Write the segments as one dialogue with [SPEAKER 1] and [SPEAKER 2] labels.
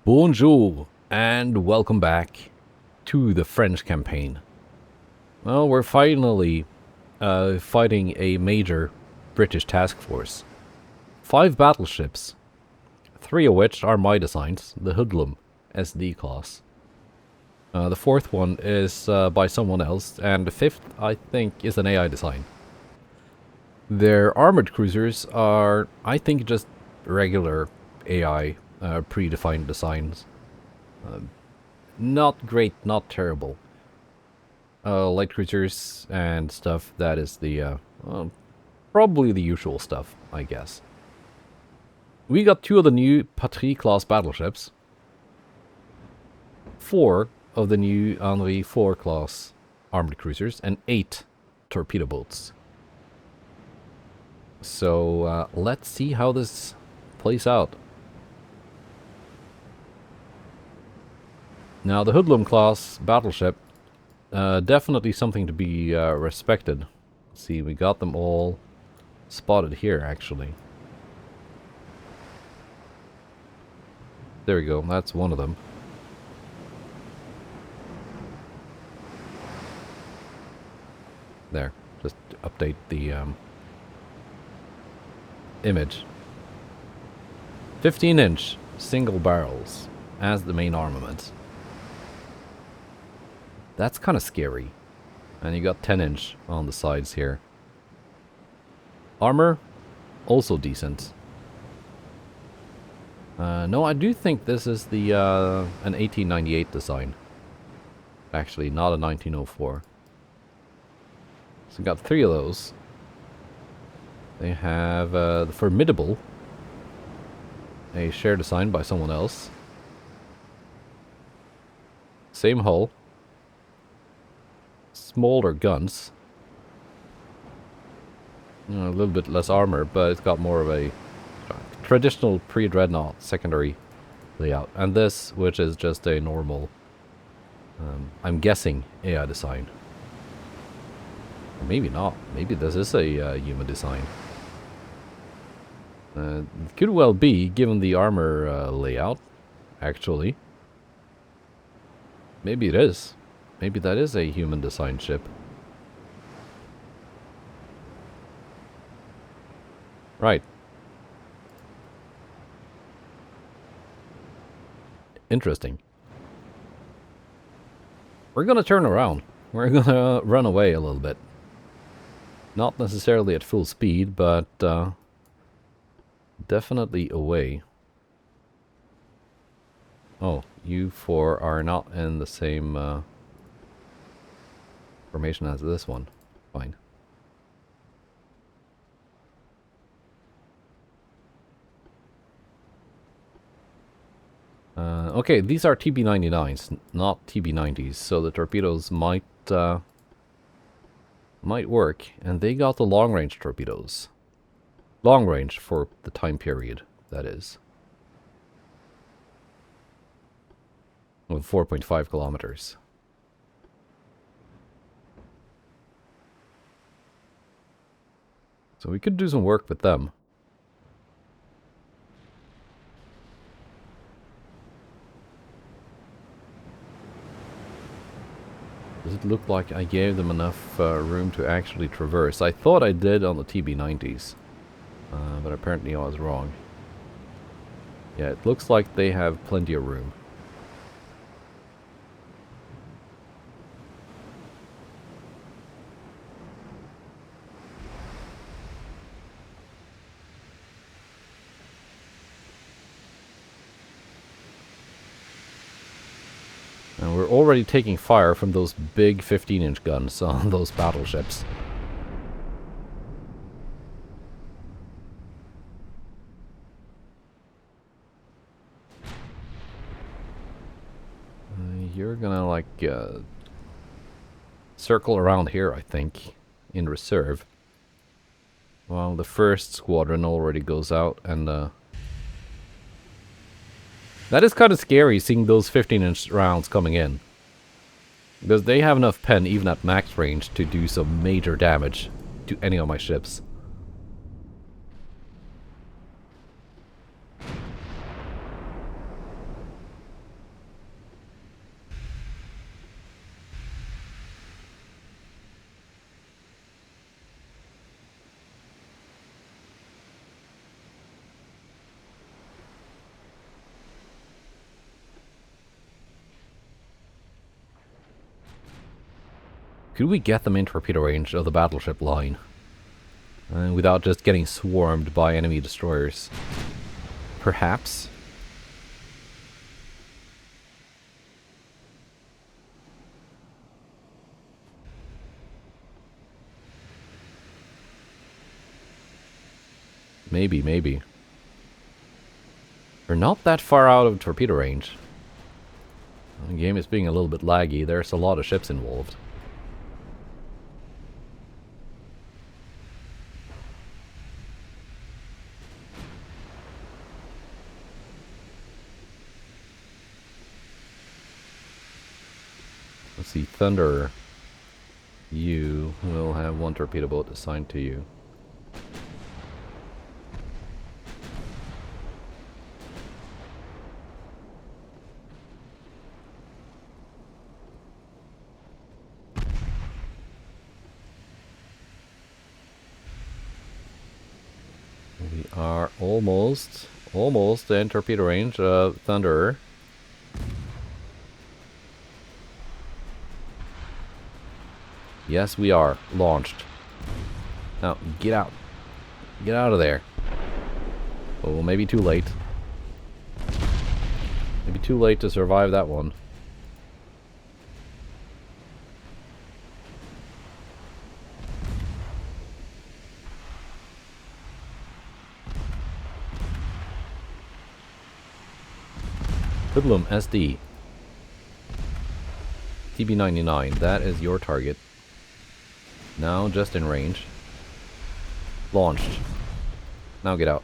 [SPEAKER 1] Bonjour, and welcome back to the French campaign. Well, we're finally fighting a major British task force. 5 battleships, 3 of which are my designs, the Hoodlum SD class. The 4th one is by someone else, and the 5th, I think, is an AI design. Their armored cruisers are, I think, just regular AI predefined designs. Not great, not terrible. Light cruisers and stuff, that is the, probably the usual stuff, I guess. We got 2 of the new Patrie class battleships, 4 of the new Henri IV class armored cruisers, and 8 torpedo boats. So let's see how this plays out. Now, the Hoodlum class battleship, definitely something to be respected. See, we got them all spotted here, actually. There we go, that's one of them. There, just to update the image. 15-inch single barrels as the main armament. That's kind of scary. And you got 10-inch on the sides here. Armor, also decent. No, I do think this is the an 1898 design. Actually, not a 1904. So we got 3 of those. They have the Formidable, a shared design by someone else. Same hull. Smaller guns. A little bit less armor, but it's got more of a traditional pre-dreadnought secondary layout. And this, which is just a normal, I'm guessing, AI design. Or maybe not. Maybe this is a human design. It could well be, given the armor layout, actually. Maybe it is. Maybe that is a human design ship. Right. Interesting. We're gonna turn around. We're gonna run away a little bit. Not necessarily at full speed, but definitely away. Oh, you 4 are not in the same formation as this one. Fine. Okay, these are TB99s, not TB90s, so the torpedoes might work, and they got the long-range torpedoes. Long range for the time period, that is. With 4.5 kilometers. So we could do some work with them. Does it look like I gave them enough room to actually traverse? I thought I did on the TB90s. But apparently I was wrong. Yeah, it looks like they have plenty of room. And we're already taking fire from those big 15-inch guns on those battleships. You're gonna, like, circle around here, I think, in reserve. Well, the first squadron already goes out, and that is kind of scary, seeing those 15-inch rounds coming in. Because they have enough pen, even at max range, to do some major damage to any of my ships. Could we get them in torpedo range of the battleship line? Without just getting swarmed by enemy destroyers? Perhaps? Maybe, maybe. We're not that far out of torpedo range. The game is being a little bit laggy. There's a lot of ships involved. Let's see, Thunder. You will have one torpedo boat assigned to you. We are almost in torpedo range of Thunderer. Yes, we are. Launched. Now, get out. Get out of there. Oh, maybe too late. Maybe too late to survive that one. Hoodlum SD. TB99, that is your target. Now just in range. Launched. Now get out.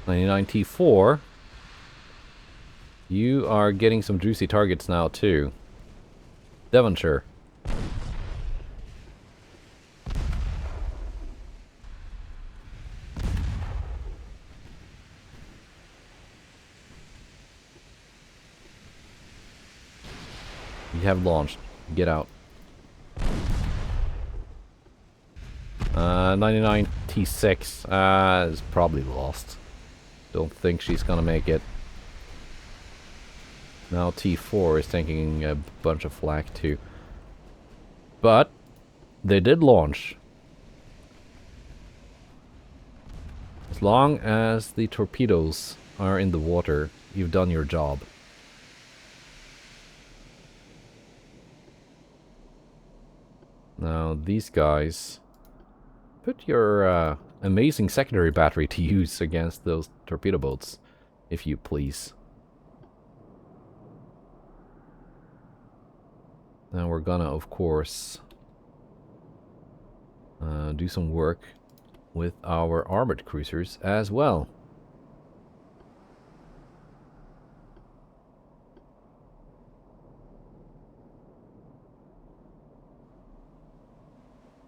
[SPEAKER 1] 99T4. You are getting some juicy targets now too. Devonshire. You have launched. Get out. 99 T6 is probably lost. Don't think she's gonna make it. Now T4 is taking a bunch of flak too. But they did launch. As long as the torpedoes are in the water, you've done your job. Now these guys, put your amazing secondary battery to use against those torpedo boats, if you please. Now we're gonna, of course, do some work with our armored cruisers as well.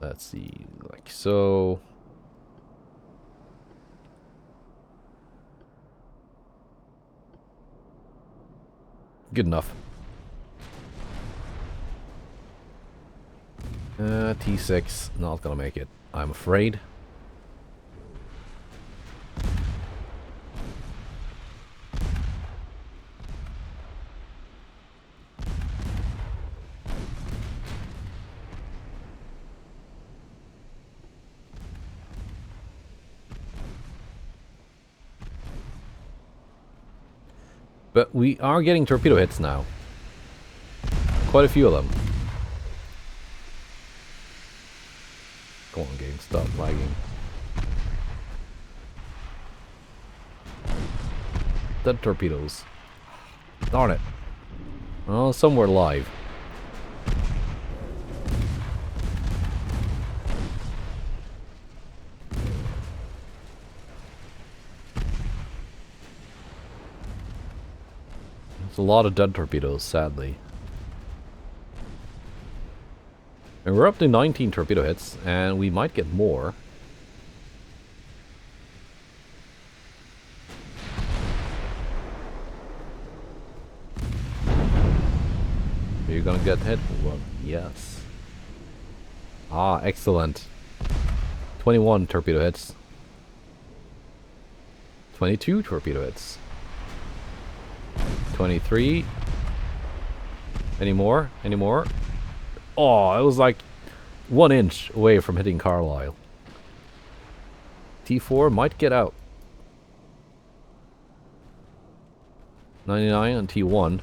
[SPEAKER 1] Let's see, like so. Good enough. T6, not gonna make it, I'm afraid. But we are getting torpedo hits now. Quite a few of them. Go on, game, stop lagging. Dead torpedoes. Darn it. Oh, somewhere live. There's a lot of dead torpedoes, sadly. And we're up to 19 torpedo hits, and we might get more. Are you gonna get hit? Well, yes. Ah, excellent. 21 torpedo hits. 22 torpedo hits. 23. Any more? Any more? Oh, it was like 1 inch away from hitting Carlisle. T4 might get out. 99 on T1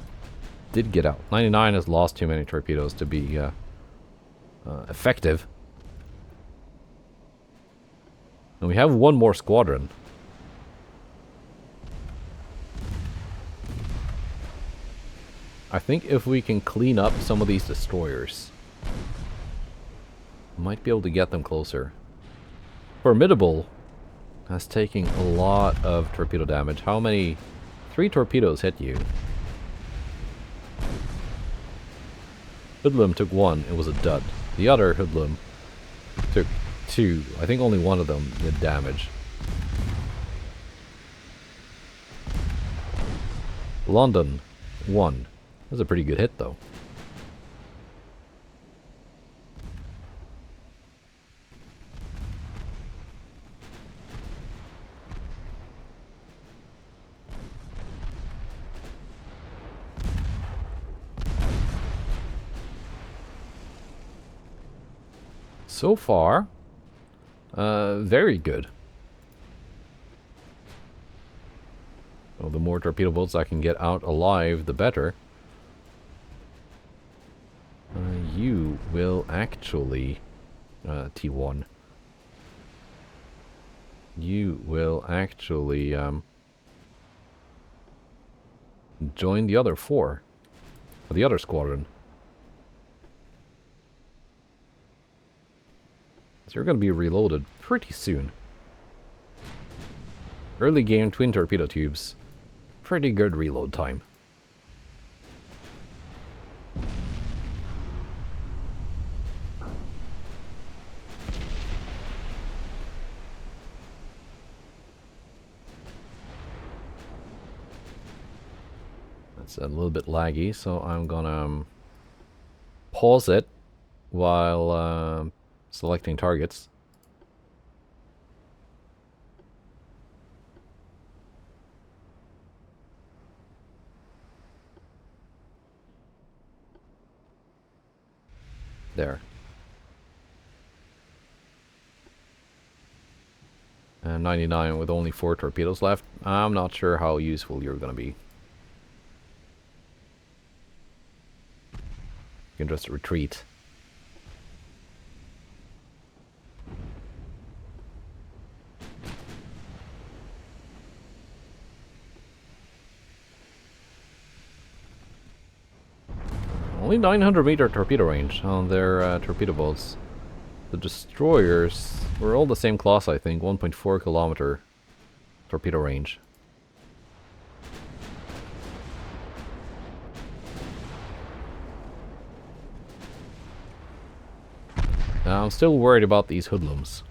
[SPEAKER 1] did get out. 99 has lost too many torpedoes to be effective. And we have one more squadron. I think if we can clean up some of these destroyers, might be able to get them closer. Formidable has taken a lot of torpedo damage. How many? 3 torpedoes hit you. Hoodlum took 1. It was a dud. The other Hoodlum took 2. I think only one of them did damage. London, 1. That's a pretty good hit, though. So far, very good. Well, the more torpedo boats I can get out alive, the better. You will actually, T1. You will actually join the other 4, or the other squadron. So you're going to be reloaded pretty soon. Early game twin torpedo tubes. Pretty good reload time. That's a little bit laggy, so I'm gonna pause it while selecting targets. There. And 99 with only 4 torpedoes left. I'm not sure how useful you're gonna be. You can just retreat. Only 900-meter torpedo range on their torpedo boats. The destroyers were all the same class, I think. 1.4 kilometer torpedo range. Now, I'm still worried about these hoodlums.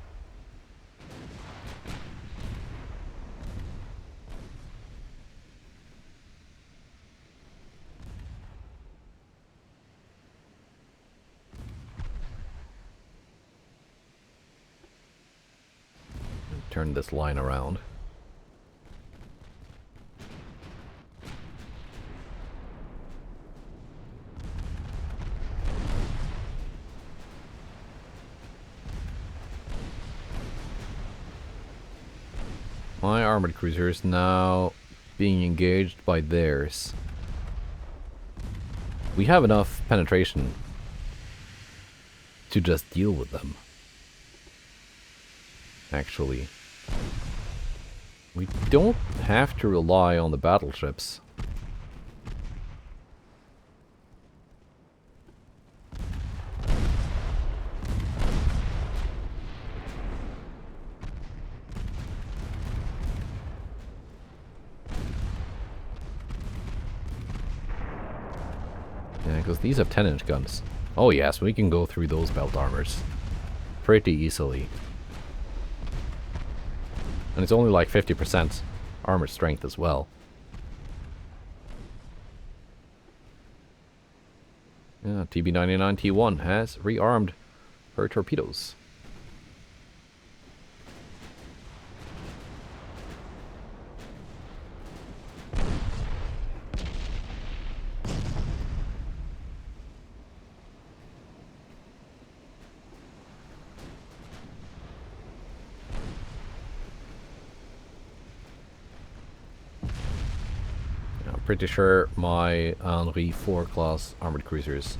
[SPEAKER 1] Turn this line around. My armored cruiser is now being engaged by theirs. We have enough penetration to just deal with them. Actually, we don't have to rely on the battleships. Yeah, because these have 10-inch guns. Oh yes, we can go through those belt armors pretty easily. And it's only like 50% armor strength as well. Yeah, TB99 T1 has rearmed her torpedoes. pretty sure my Henri IV class armored cruisers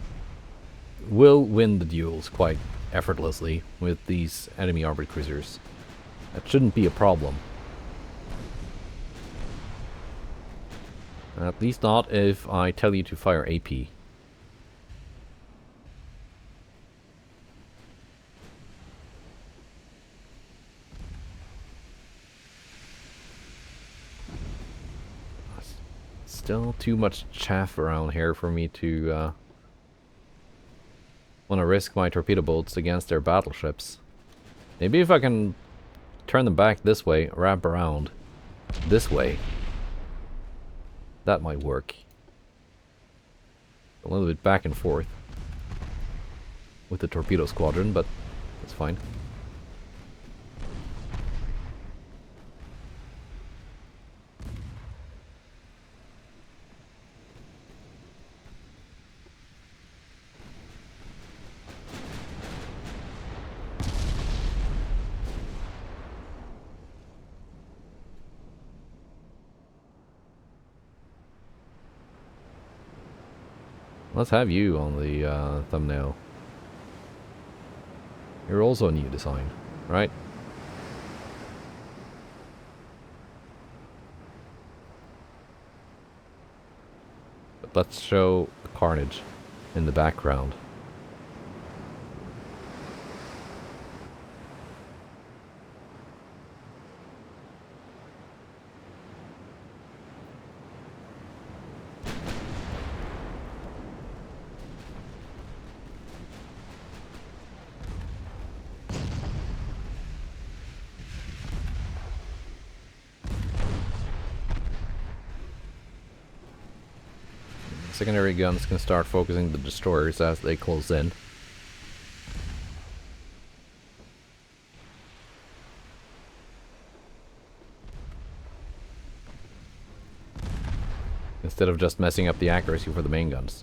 [SPEAKER 1] will win the duels quite effortlessly with these enemy armored cruisers. That shouldn't be a problem. At least not if I tell you to fire AP. Still too much chaff around here for me to want to risk my torpedo boats against their battleships. Maybe if I can turn them back this way, wrap around this way, that might work. A little bit back and forth with the torpedo squadron, but that's fine. Let's have you on the thumbnail. You're also a new design, right? But let's show the carnage in the background. Secondary guns can start focusing the destroyers as they close in. Instead of just messing up the accuracy for the main guns.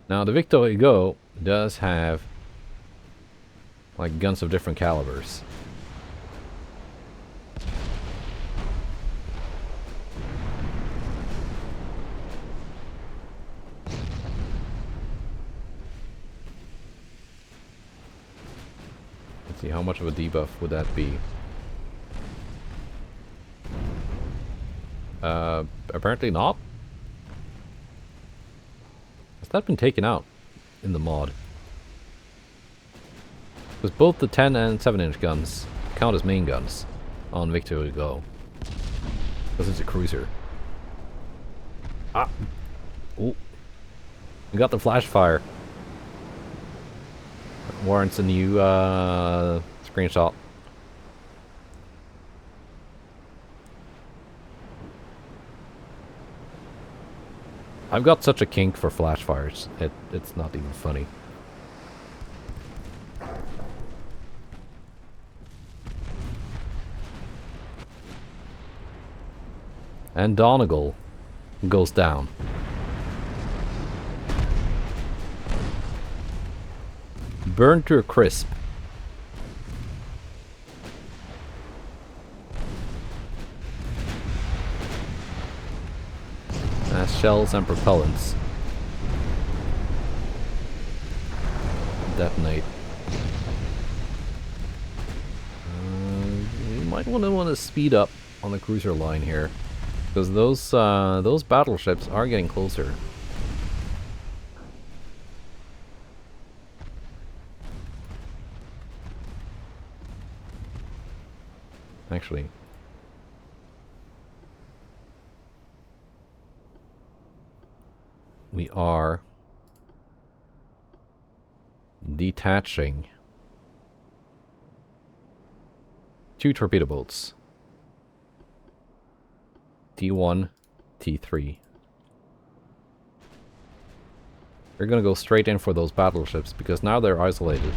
[SPEAKER 1] Now the Victor Hugo does have like guns of different calibers. See how much of a debuff would that be? Apparently not. Has that been taken out in the mod? Because both the 10 and 7-inch guns count as main guns on Victor Hugo. Because it's a cruiser. Ah! Oh! We got the flash fire. Warrants a new screenshot. I've got such a kink for flash fires. It's not even funny. And Donegal goes down. Burned to a crisp. As shells and propellants detonate. You might want to speed up on the cruiser line here, because those battleships are getting closer. Actually, we are detaching 2 torpedo boats. T1, T3. They're gonna go straight in for those battleships because now they're isolated.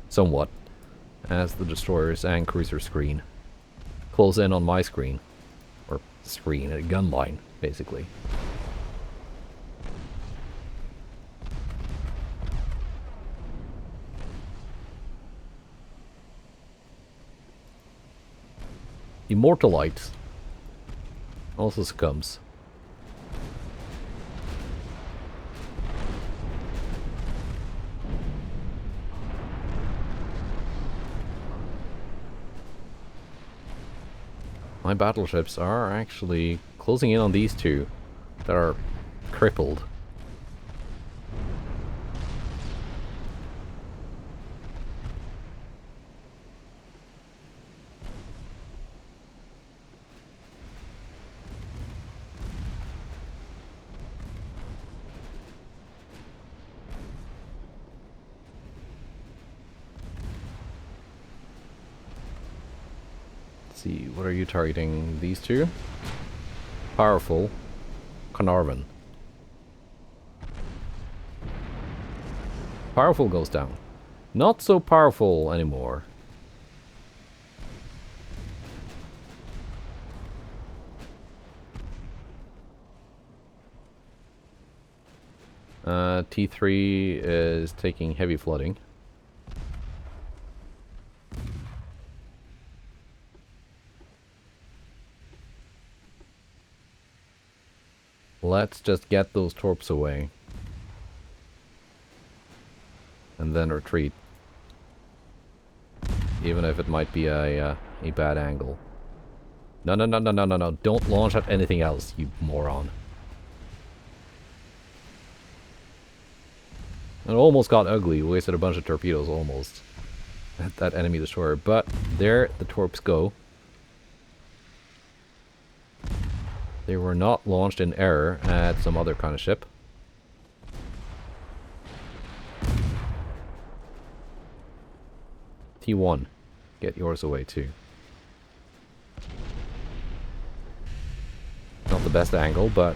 [SPEAKER 1] Somewhat. As the destroyers and cruiser screen close in on my screen. Or screen, a gun line, basically. Immortalite also succumbs. My battleships are actually closing in on these two that are crippled. See, what are you targeting? These two? Powerful. Carnarvon. Powerful goes down. Not so powerful anymore. T3 is taking heavy flooding. Let's just get those torps away. And then retreat. Even if it might be a bad angle. No, no, no, no, no, no, no. Don't launch at anything else, you moron. It almost got ugly. We wasted a bunch of torpedoes almost. At that enemy destroyer. But there the torps go. They were not launched in error at some other kind of ship. T1. Get yours away too. Not the best angle, but...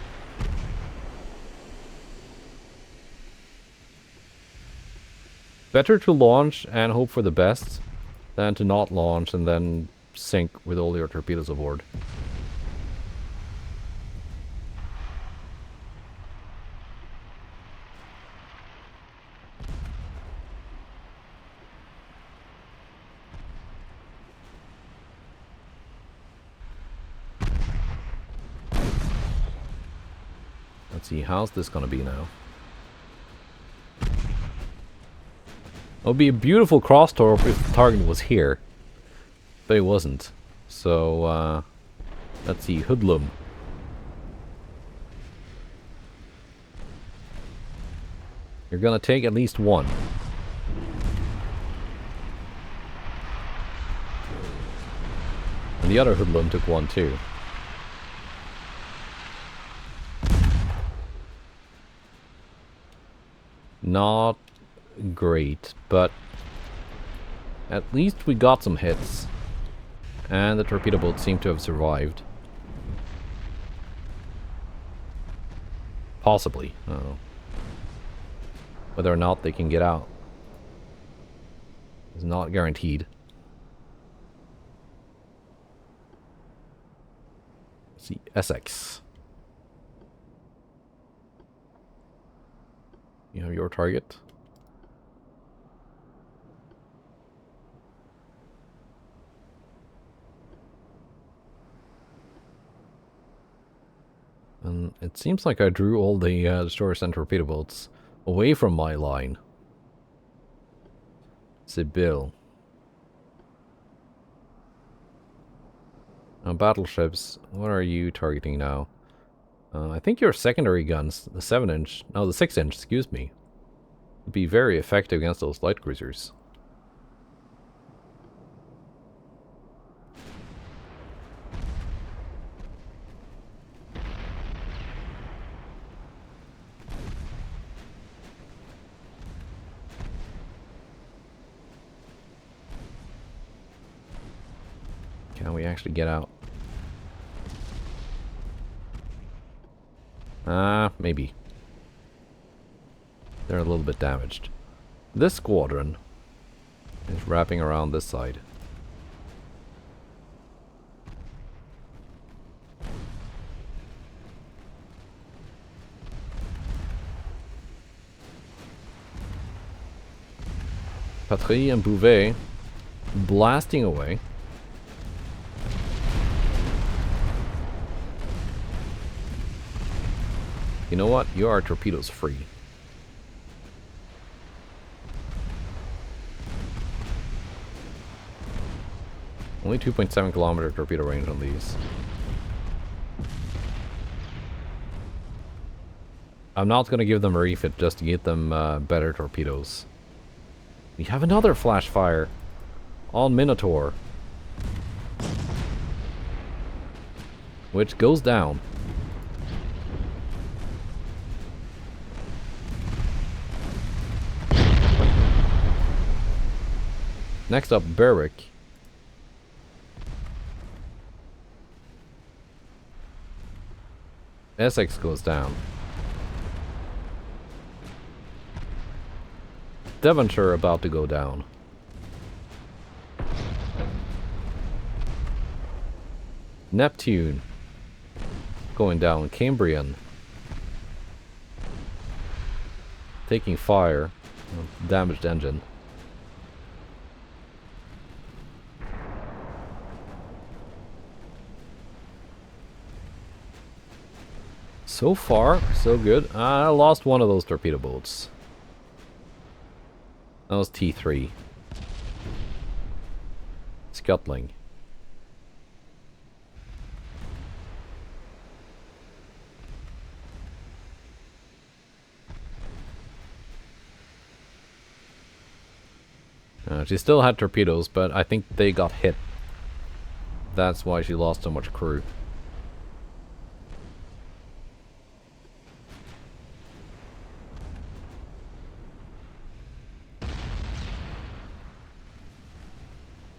[SPEAKER 1] better to launch and hope for the best than to not launch and then sink with all your torpedoes aboard. Let's see, how's this gonna be now? It would be a beautiful cross torp if the target was here. But it wasn't. So, let's see, hoodlum. You're gonna take at least one. And the other hoodlum took one too. Not great, but at least we got some hits. And the torpedo boats seem to have survived. Possibly. I don't know. Whether or not they can get out is not guaranteed. Let's see, Essex. You have your target. And it seems like I drew all the destroyers and torpedo boats away from my line. Sibyl. Now battleships, what are you targeting now? I think your secondary guns, the 7-inch, no, the 6-inch, excuse me, would be very effective against those light cruisers. Can we actually get out? Maybe. They're a little bit damaged. This squadron is wrapping around this side. Patrie and Bouvet blasting away. You know what? You are torpedoes free. Only 2.7 kilometer torpedo range on these. I'm not going to give them a refit just to get them better torpedoes. We have another flash fire on Minotaur, which goes down. Next up, Berwick. Essex goes down. Devonshire about to go down. Neptune going down. Cambrian taking fire. Damaged engine. So far, so good. I lost one of those torpedo boats. That was T3. Scuttling. She still had torpedoes, but I think they got hit. That's why she lost so much crew.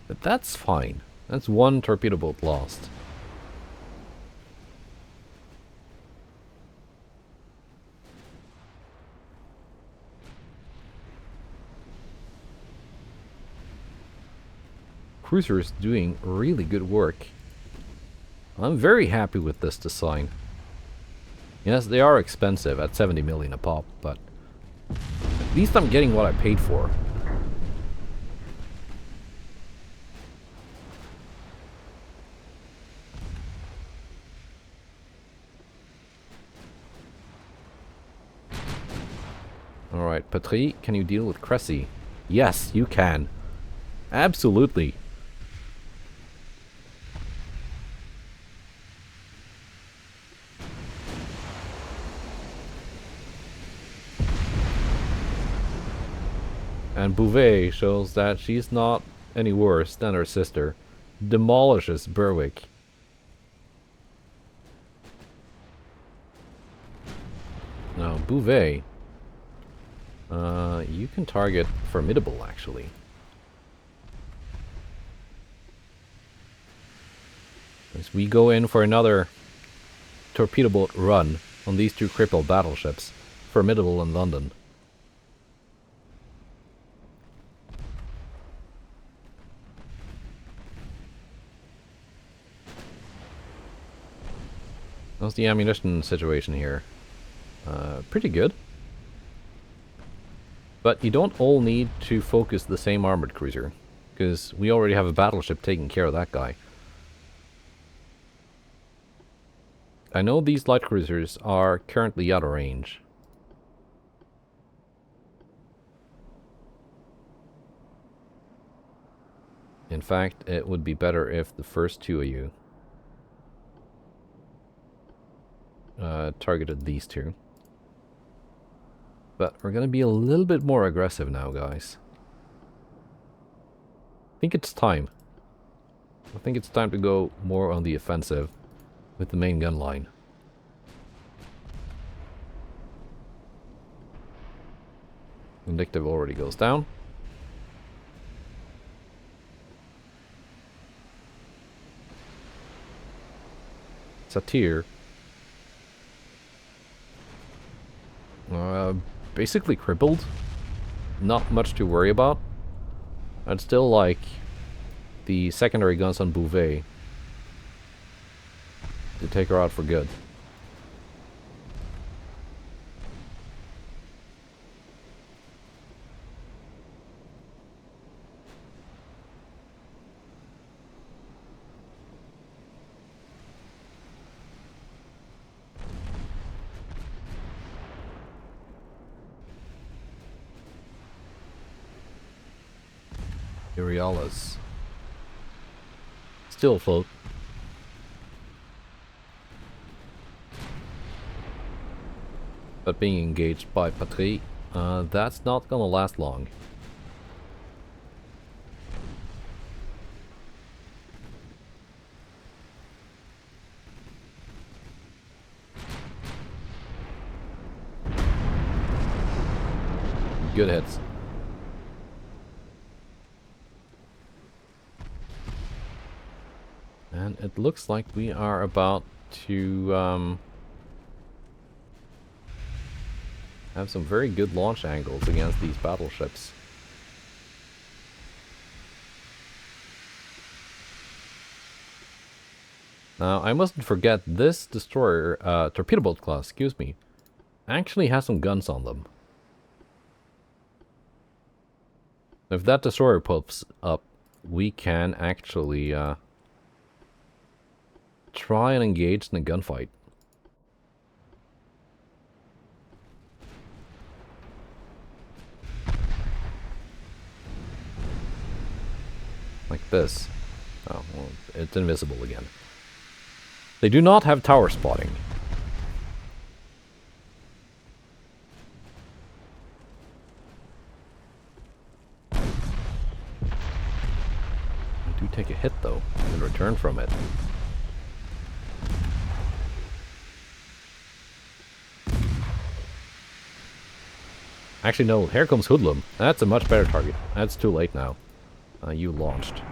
[SPEAKER 1] But that's fine. That's one torpedo boat lost. Cruisers doing really good work. I'm very happy with this design. Yes, they are expensive at 70 million a pop, but at least I'm getting what I paid for. Alright, Patrie, can you deal with Cressy? Yes, you can. Absolutely. And Bouvet shows that she's not any worse than her sister. Demolishes Berwick. Now, Bouvet. You can target Formidable, actually. As we go in for another torpedo boat run on these two crippled battleships, Formidable and London. How's the ammunition situation here? Pretty good. But you don't all need to focus the same armored cruiser, because we already have a battleship taking care of that guy. I know these light cruisers are currently out of range. In fact, it would be better if the first two of you targeted these two. But we're going to be a little bit more aggressive now, guys. I think it's time. I think it's time to go more on the offensive with the main gun line. Vindictive already goes down. Satyr. Basically crippled. Not much to worry about. I'd still like the secondary guns on Bouvet to take her out for good. Urialas. Still afloat. But being engaged by Patrie, that's not gonna last long. Good hits. And it looks like we are about to have some very good launch angles against these battleships. Now, I mustn't forget this destroyer, torpedo boat class, excuse me, actually has some guns on them. If that destroyer pops up, we can actually try and engage in a gunfight. Like this. Oh, well, it's invisible again. They do not have tower spotting. We do take a hit, though, in return from it. Actually, no, here comes Hoodlum. That's a much better target. That's too late now. You launched.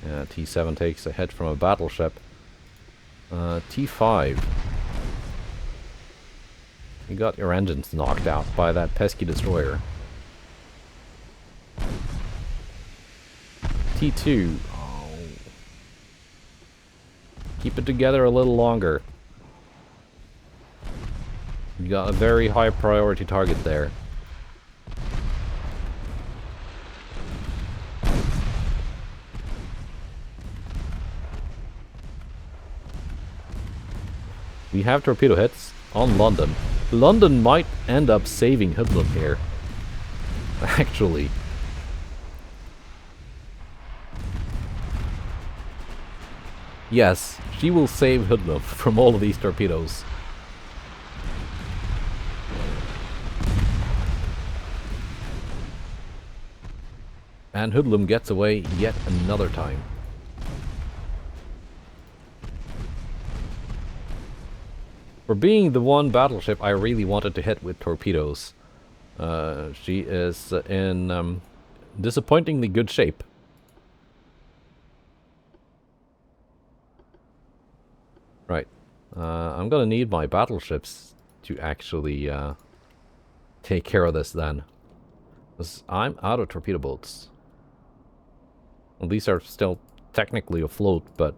[SPEAKER 1] Yeah, T7 takes a hit from a battleship. T5. You got your engines knocked out by that pesky destroyer. T2. Oh. Keep it together a little longer. You got a very high priority target there. We have torpedo hits on London. London might end up saving Hoodlum here. Actually. Yes, she will save Hoodlum from all of these torpedoes. And Hoodlum gets away yet another time. For being the one battleship I really wanted to hit with torpedoes, she is in disappointingly good shape. Right. I'm gonna need my battleships to actually take care of this then. Because I'm out of torpedo boats. Well, these are still technically afloat, but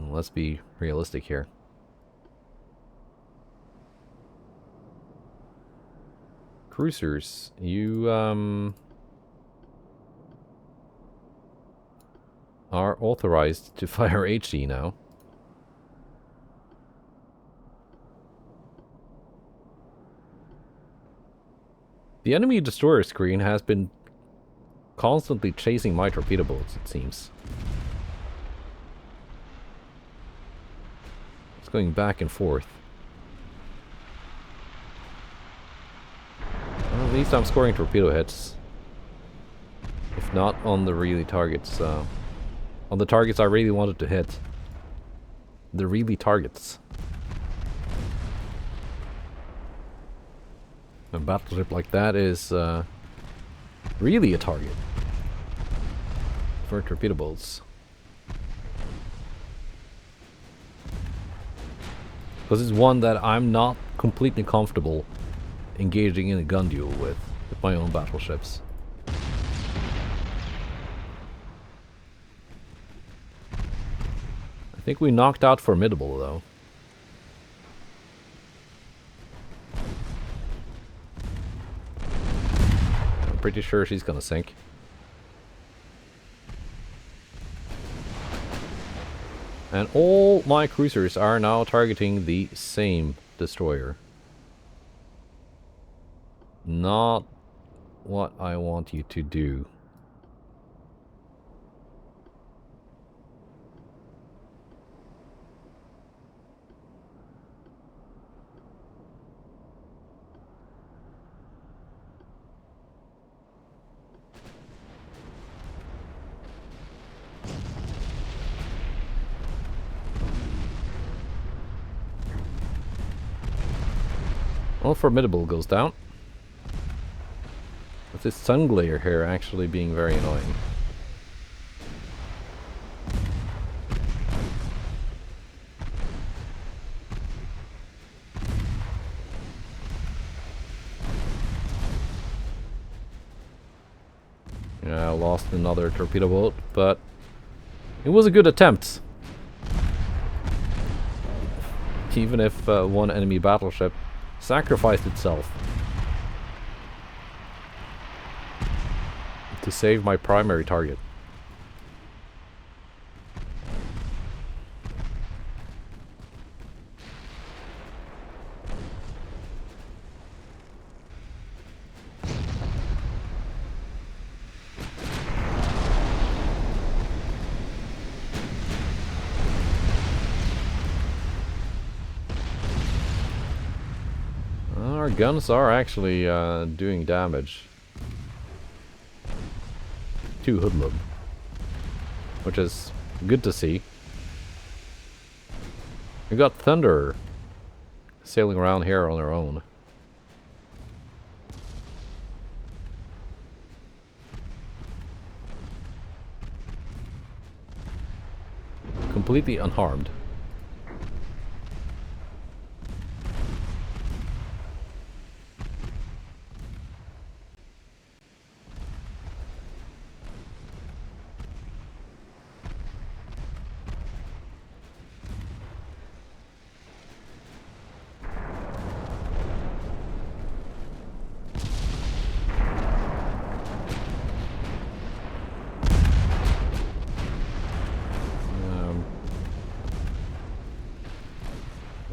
[SPEAKER 1] let's be realistic here. Cruisers, you are authorized to fire HE now. The enemy destroyer screen has been constantly chasing my torpedo boats, it seems. It's going back and forth. Well, at least I'm scoring torpedo hits. If not on the really targets, on the targets I really wanted to hit. The really targets. A battleship like that is really a target for torpedo boats. Because it's one that I'm not completely comfortable engaging in a gun duel with my own battleships. I think we knocked out Formidable though. Pretty sure she's gonna sink. And all my cruisers are now targeting the same destroyer. Not what I want you to do. Well, Formidable goes down. With this sun glare here actually being very annoying. Yeah, I lost another torpedo boat, but it was a good attempt. Even if one enemy battleship sacrificed itself to save my primary target. Our guns are actually doing damage to Hoodlum, which is good to see. We got Thunder sailing around here on her own. Completely unharmed.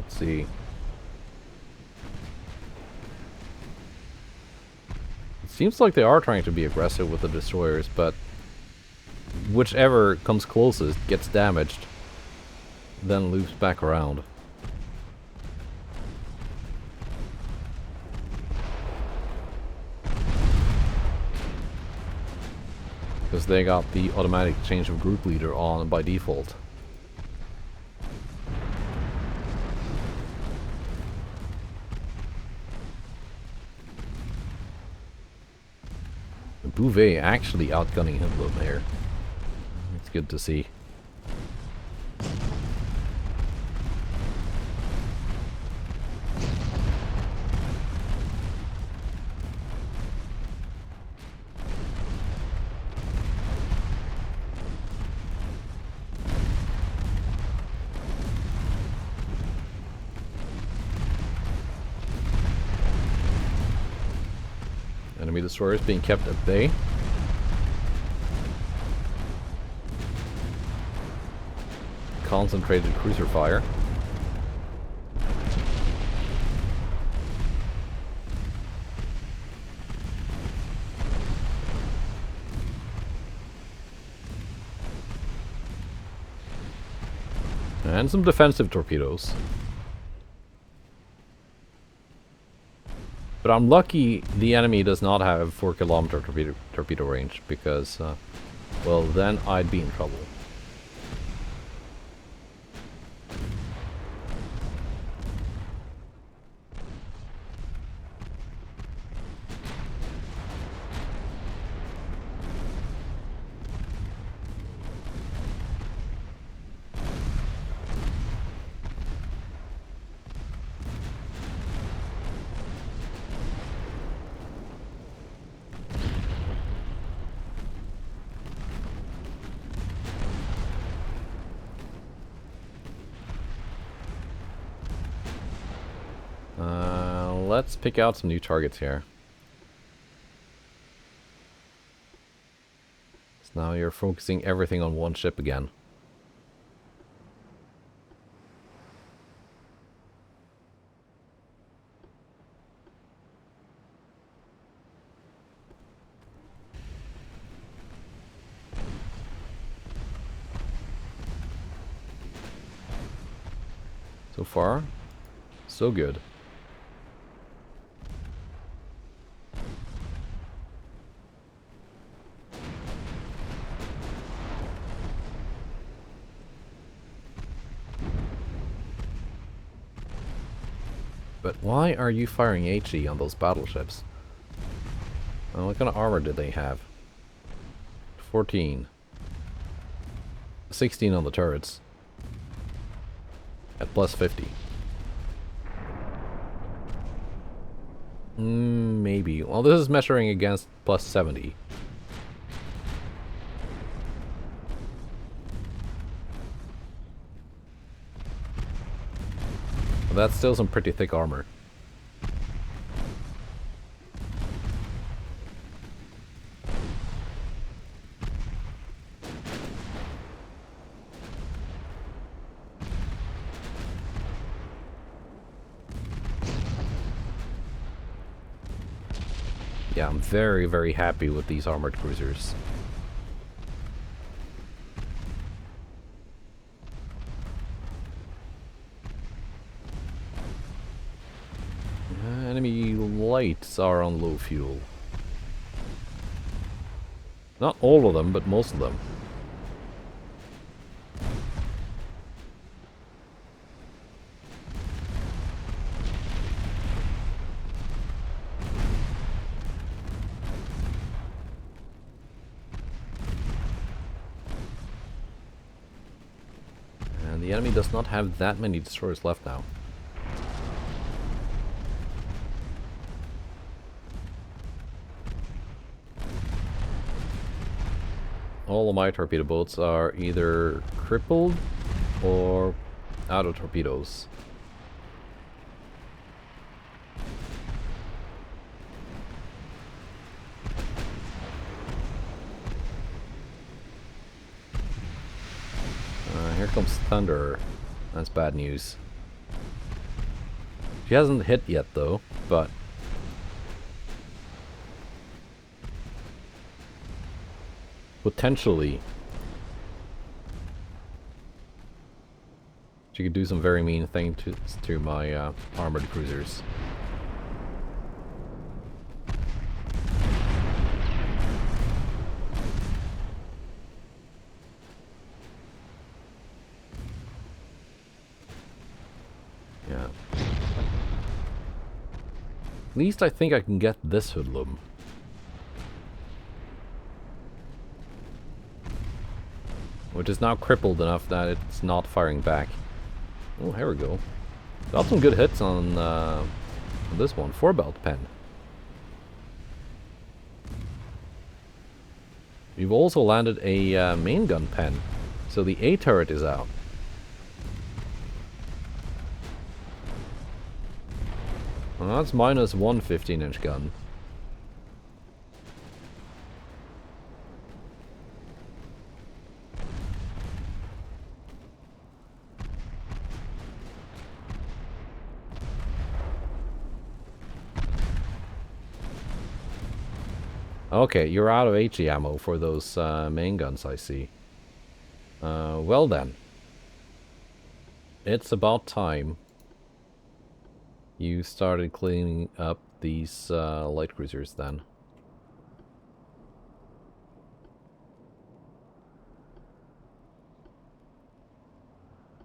[SPEAKER 1] See. It seems like they are trying to be aggressive with the destroyers, but whichever comes closest gets damaged, then loops back around. Because they got the automatic change of group leader on by default. Bouvet actually outgunning Hoodlum here. It's good to see. Enemy destroyers being kept at bay. Concentrated cruiser fire. And some defensive torpedoes. But I'm lucky the enemy does not have 4-kilometer torpedo range, because, well, then I'd be in trouble. Let's pick out some new targets here. So now you're focusing everything on one ship again. So far, so good. But why are you firing HE on those battleships? What kind of armor did they have? 14. 16 on the turrets. At plus 50. Maybe. Well, this is measuring against plus 70. But that's still some pretty thick armor. Yeah, I'm very, very happy with these armored cruisers. Enemy lights are on low fuel. Not all of them, but most of them. And the enemy does not have that many destroyers left now. All of my torpedo boats are either crippled or out of torpedoes. Here comes Thunder. That's bad news. She hasn't hit yet though, but potentially she could do some very mean things to my armored cruisers. Yeah. At least I think I can get this hoodlum. Which is now crippled enough that it's not firing back. Oh, here we go. Got some good hits on this one. 4-belt pen. We've also landed a main gun pen. So the A turret is out. Well, that's minus one 15-inch gun. Okay, you're out of HE ammo for those main guns, I see. Well then. It's about time you started cleaning up these light cruisers then.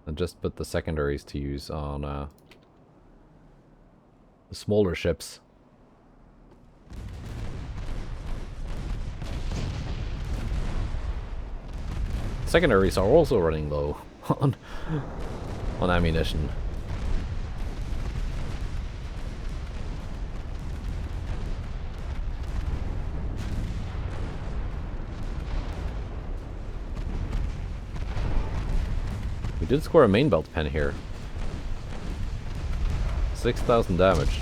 [SPEAKER 1] And just put the secondaries to use on the smaller ships. Secondaries are also running low on ammunition. We did score a main belt pen here. 6,000 damage.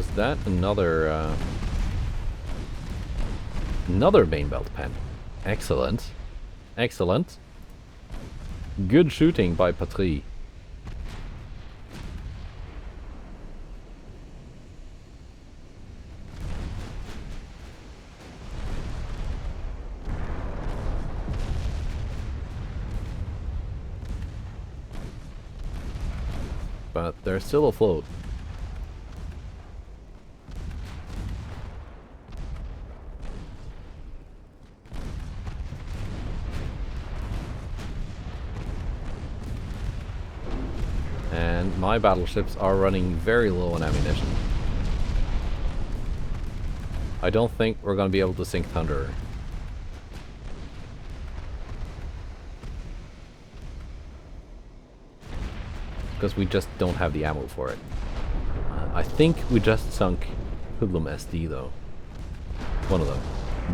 [SPEAKER 1] Was that another another main belt pen? Excellent. Excellent. Good shooting by Patrie. But they're still afloat. And my battleships are running very low on ammunition. I don't think we're going to be able to sink Thunderer. Because we just don't have the ammo for it. I think we just sunk Hoodlum SD though. One of them.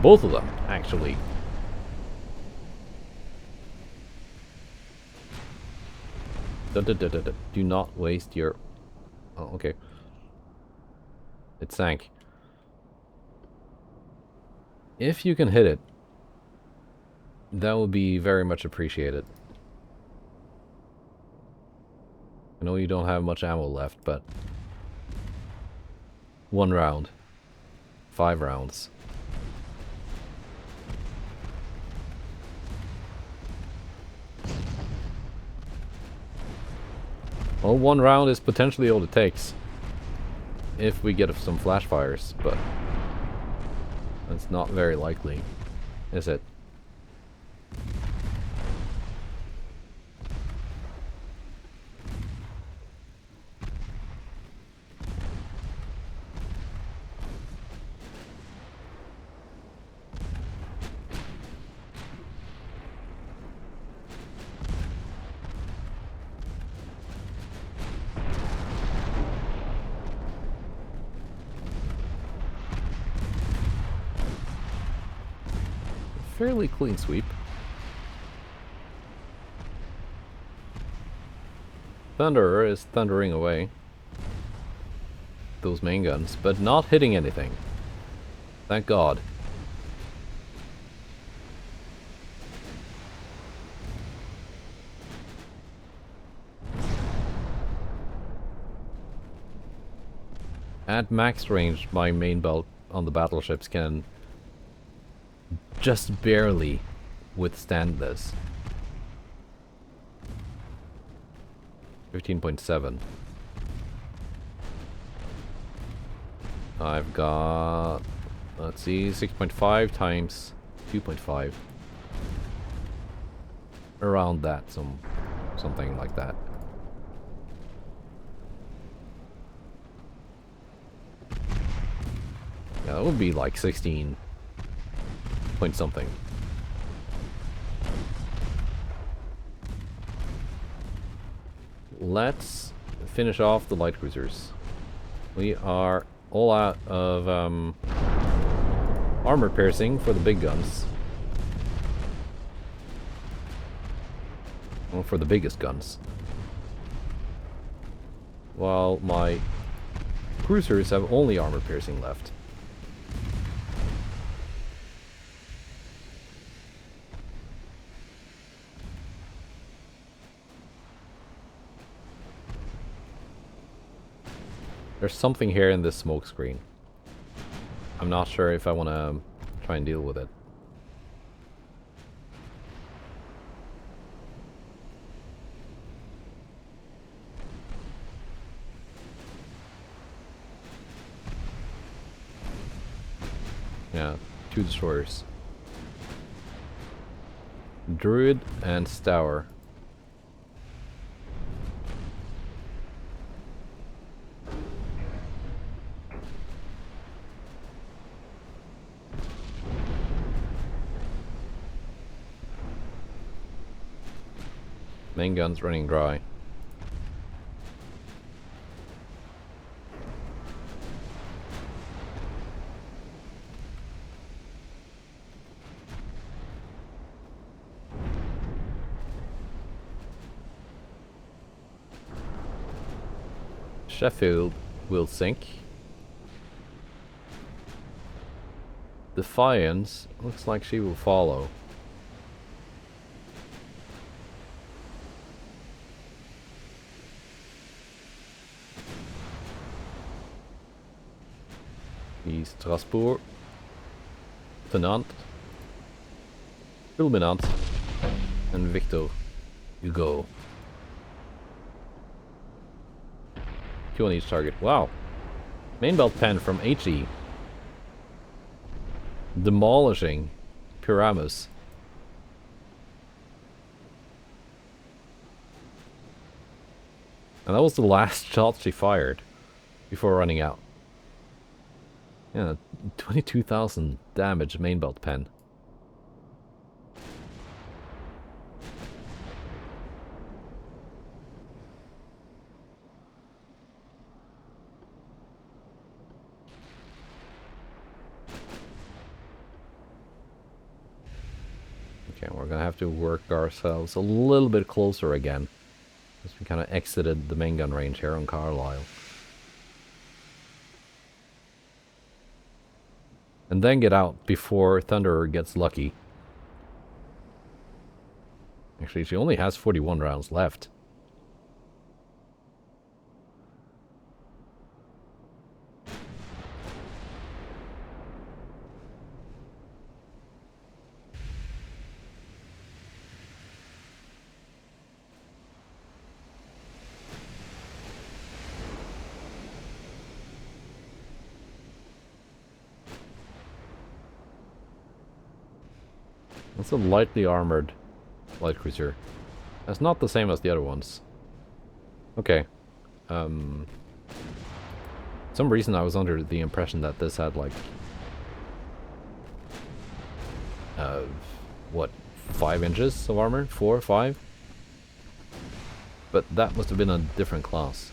[SPEAKER 1] Both of them, actually. Do not waste your... Oh, okay. It sank. If you can hit it, that would be very much appreciated. I know you don't have much ammo left, but... 1 round. 5 rounds. Well, 1 round is potentially all it takes. If we get some flash fires, but... That's not very likely, is it? Fairly clean sweep. Thunderer is thundering away. Those main guns, but not hitting anything. Thank God. At max range, my main belt on the battleships can just barely withstand this. 15.7. I've got, let's see, 6.5 times 2.5. Around that, something like that. Yeah, that would be like 16 point something. Let's finish off the light cruisers. We are all out of armor piercing for the big guns. Well, for the biggest guns. While my cruisers have only armor piercing left. There's something here in this smoke screen. I'm not sure if I want to try and deal with it. Yeah, 2 destroyers. Druid and Stour. Main guns running dry. Sheffield will sink. Defiance looks like she will follow. Strasbourg, Tenant, Fulminant, and Victor Hugo. 2 on each target. Wow. Main belt pen from HE. Demolishing Pyramus. And that was the last shot she fired before running out. Yeah, 22,000 damage main belt pen. Okay, we're gonna have to work ourselves a little bit closer again, because we kind of exited the main gun range here on Carlisle. And then get out before Thunderer gets lucky. Actually, she only has 41 rounds left. That's a lightly armored light cruiser. That's not the same as the other ones. Okay. Some reason I was under the impression that this had like what, 5 inches of armor? 4 or 5? But that must have been a different class.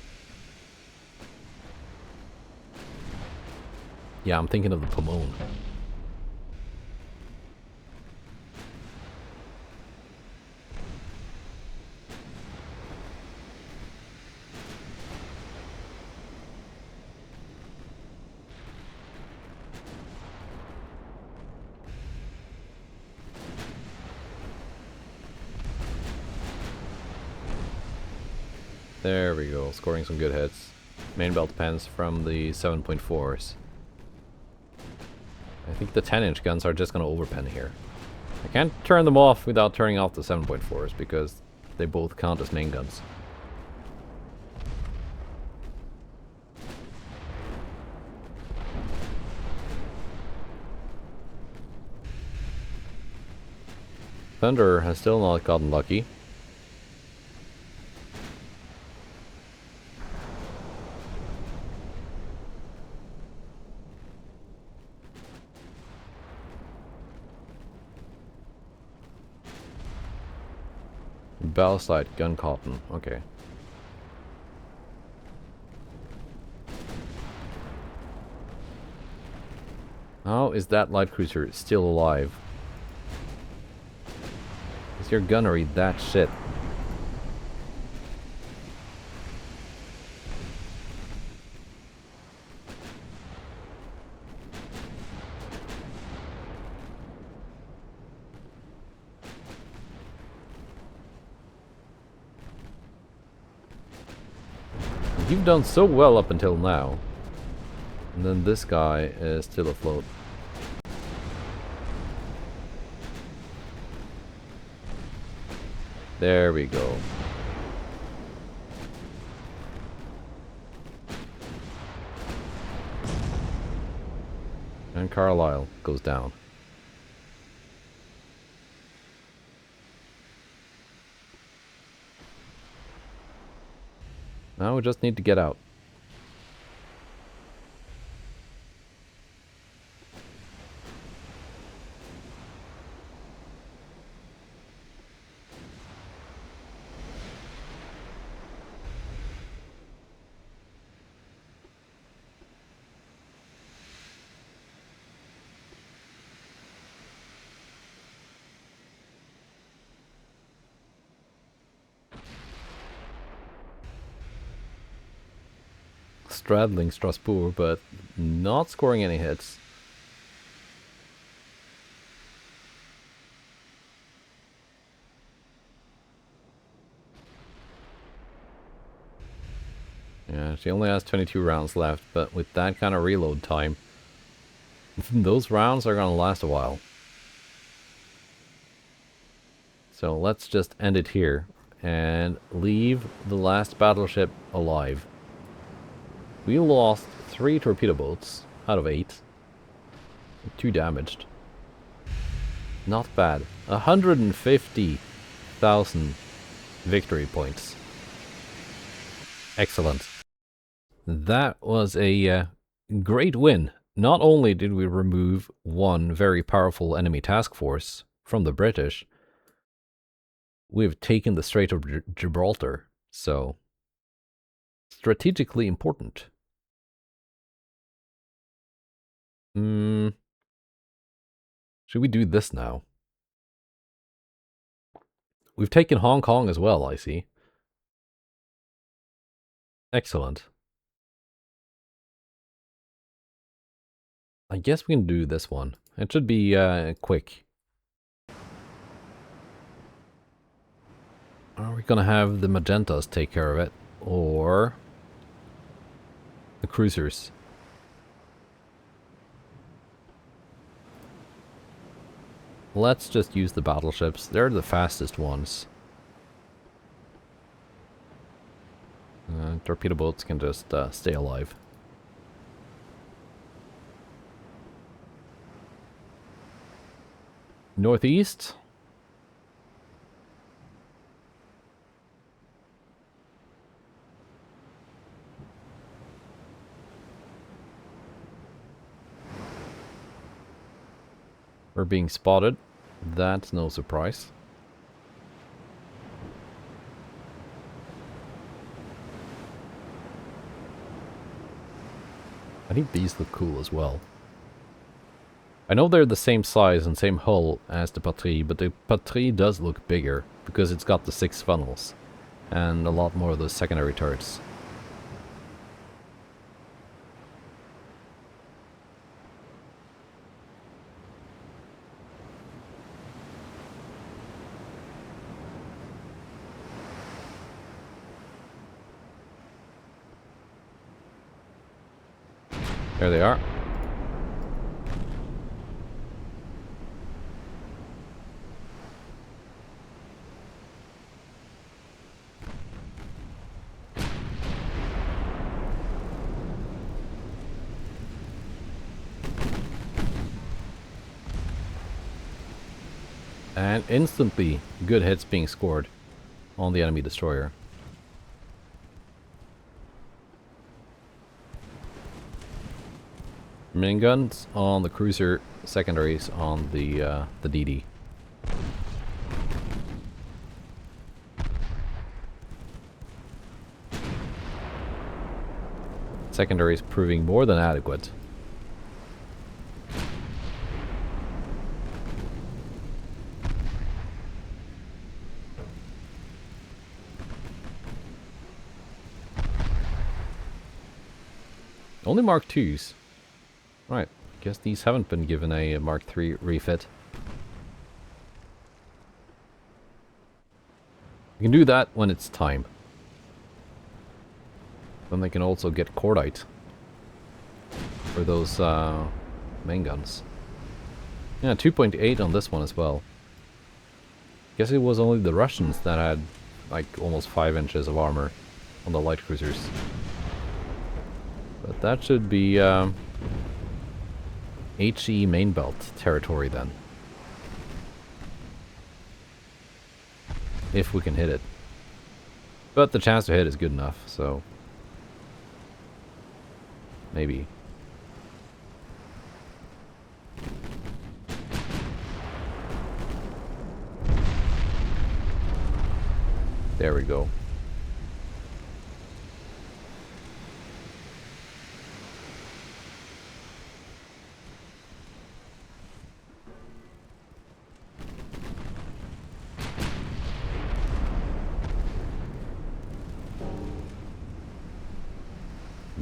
[SPEAKER 1] Yeah, I'm thinking of the Pomone. There we go, scoring some good hits. Main belt pens from the 7.4s. I think the 10-inch guns are just going to overpen here. I can't turn them off without turning off the 7.4s because they both count as main guns. Thunder has still not gotten lucky. Ballast gun cotton, okay. How is that light cruiser still alive? Is your gunnery that shit? You've done so well up until now. And then this guy is still afloat. There we go. And Carlisle goes down. Now we just need to get out. Straddling Strasbourg, but not scoring any hits. Yeah, she only has 22 rounds left, but with that kind of reload time, those rounds are gonna last a while. So let's just end it here and leave the last battleship alive. We lost 3 torpedo boats out of 8. 2 damaged. Not bad. 150,000 victory points. Excellent. That was a great win. Not only did we remove one very powerful enemy task force from the British, we've taken the Strait of Gibraltar, so strategically important. Should we do this now? We've taken Hong Kong as well, I see. Excellent. I guess we can do this one. It should be quick. Are we gonna have the Magentas take care of it? Or the cruisers? Let's just use the battleships. They're the fastest ones. Torpedo boats can just stay alive. Northeast. We're being spotted. That's no surprise. I think these look cool as well. I know they're the same size and same hull as the Patrie, but the Patrie does look bigger because it's got the 6 funnels and a lot more of those secondary turrets. There they are. And instantly, good hits being scored on the enemy destroyer. Main guns on the cruiser, secondaries on the DD. Secondaries proving more than adequate. Only Mark IIs. Right, guess these haven't been given a Mark III refit. You can do that when it's time. Then they can also get cordite for those main guns. Yeah, 2.8 on this one as well. Guess it was only the Russians that had like almost 5 inches of armor on the light cruisers. But that should be HE main belt territory then. If we can hit it. But the chance to hit is good enough, so maybe. There we go.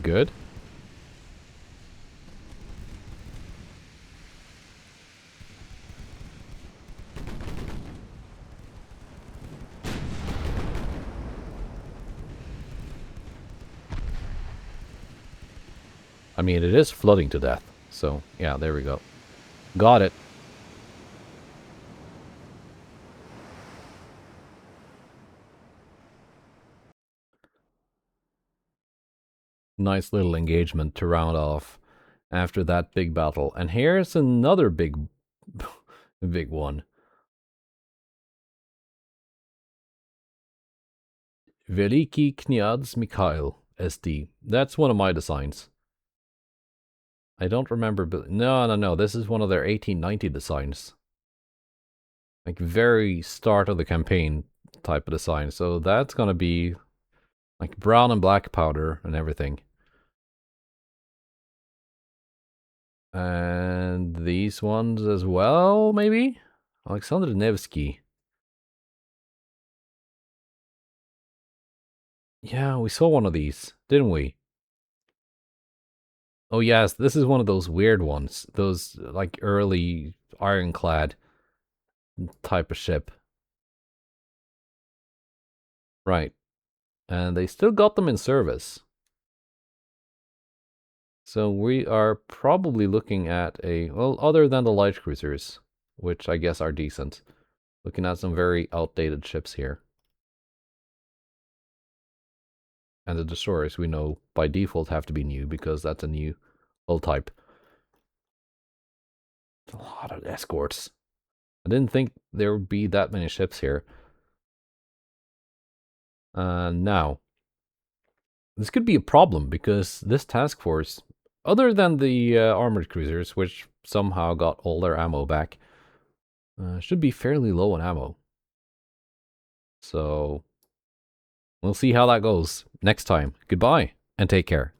[SPEAKER 1] Good. I mean, it is flooding to death. So, yeah, there we go. Got it. Nice little engagement to round off after that big battle. And here's another big, big one. Veliki Kniaz Mikhail SD. That's one of my designs. I don't remember, but no. This is one of their 1890 designs. Like very start of the campaign type of design. So that's gonna be like brown and black powder and everything. And these ones as well, maybe? Alexander Nevsky. Yeah, we saw one of these, didn't we? Oh yes, this is one of those weird ones. Those like early ironclad type of ship. Right. And they still got them in service. So we are probably looking at well, other than the light cruisers, which I guess are decent, looking at some very outdated ships here. And the destroyers we know by default have to be new because that's a new hull type. A lot of escorts. I didn't think there would be that many ships here. Now, this could be a problem because this task force, other than the armored cruisers, which somehow got all their ammo back, should be fairly low on ammo. So, we'll see how that goes next time. Goodbye, and take care.